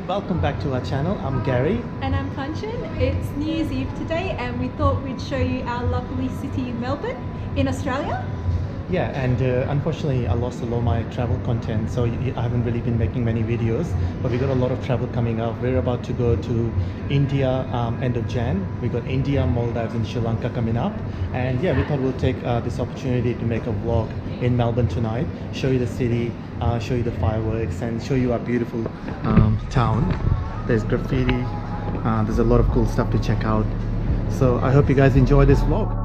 welcome back to our channel. I'm Gary. And I'm Kanchan. It's New Year's Eve today and we thought we'd show you our lovely city, Melbourne, in Australia. Yeah, and unfortunately I lost a lot of my travel content, so I haven't really been making many videos, but we got a lot of travel coming up. We're about to go to India end of Jan. We got India, Maldives and Sri Lanka coming up, and yeah, we thought we'll take this opportunity to make a vlog in Melbourne tonight, show you the city, show you the fireworks and show you our beautiful town. There's graffiti, there's a lot of cool stuff to check out, so I hope you guys enjoy this vlog.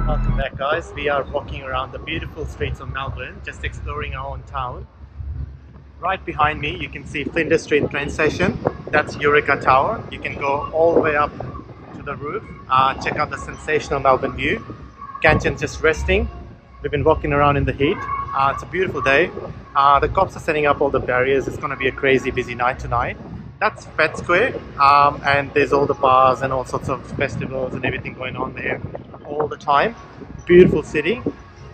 Welcome back, guys. We are walking around the beautiful streets of Melbourne, just exploring our own town. Right behind me you can see Flinders Street train station. That's Eureka Tower. You can go all the way up to the roof, check out the sensational Melbourne view. Kanchan's just resting. We've been walking around in the heat. It's a beautiful day. The cops are setting up all the barriers. It's going to be a crazy busy night tonight. That's Fed Square, and there's all the bars and all sorts of festivals and everything going on there all the time. Beautiful city.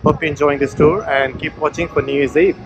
Hope you're enjoying this tour and keep watching for New Year's Eve.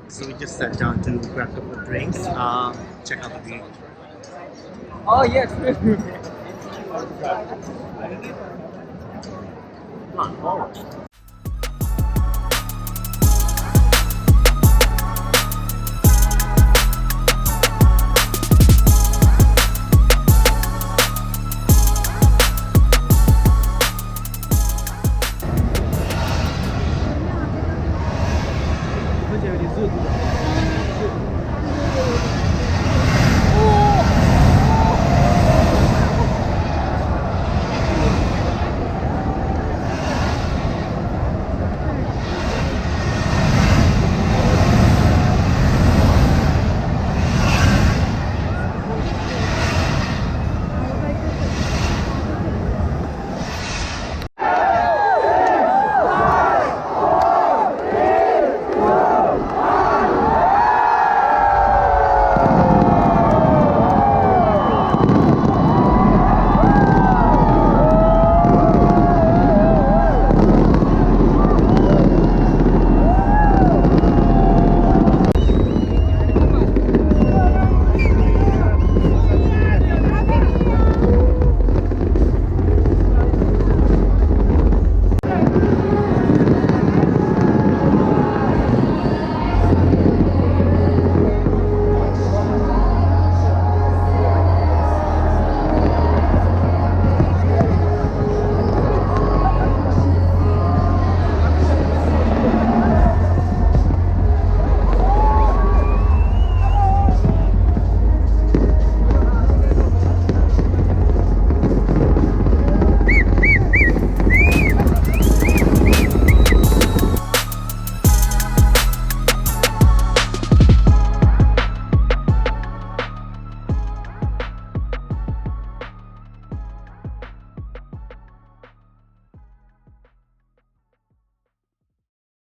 So we just sat down to grab a couple of drinks, check out the view. Oh yes.